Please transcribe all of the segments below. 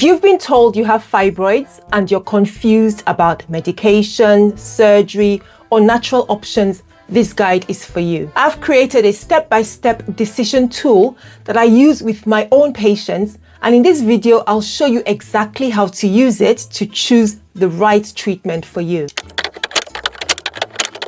If you've been told you have fibroids and you're confused about medication, surgery, or natural options, this guide is for you. I've created a step-by-step decision tool that I use with my own patients, and in this video, I'll show you exactly how to use it to choose the right treatment for you.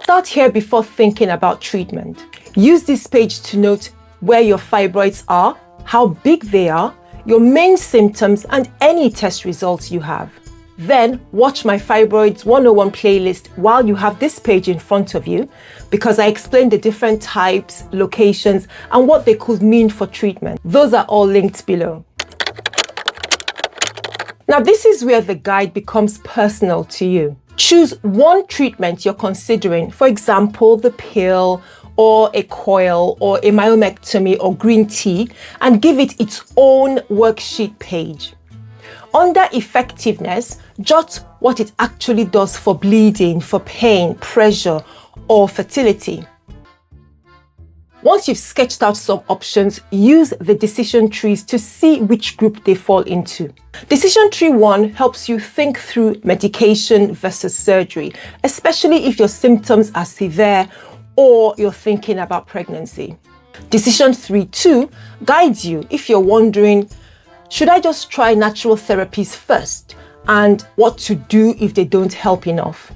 Start here before thinking about treatment. Use this page to note where your fibroids are, how big they are, your main symptoms, and any test results you have. Then watch my Fibroids 101 playlist while you have this page in front of you, because I explain the different types, locations, and what they could mean for treatment. Those are all linked below. Now, this is where the guide becomes personal to you. Choose one treatment you're considering, for example, the pill, or a coil, or a myomectomy, or green tea, and give it its own worksheet page. Under effectiveness, jot what it actually does for bleeding, for pain, pressure, or fertility. Once you've sketched out some options, use the decision trees to see which group they fall into. Decision tree 1 helps you think through medication versus surgery, especially if your symptoms are severe or you're thinking about pregnancy. Decision tree 2 guides you if you're wondering, should I just try natural therapies first, and what to do if they don't help enough?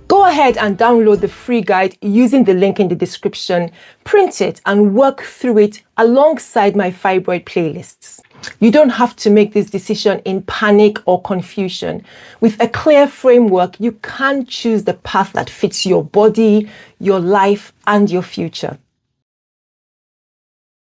Go ahead and download the free guide using the link in the description, print it, and work through it alongside my fibroid playlists. You don't have to make this decision in panic or confusion. With a clear framework, you can choose the path that fits your body, your life, and your future.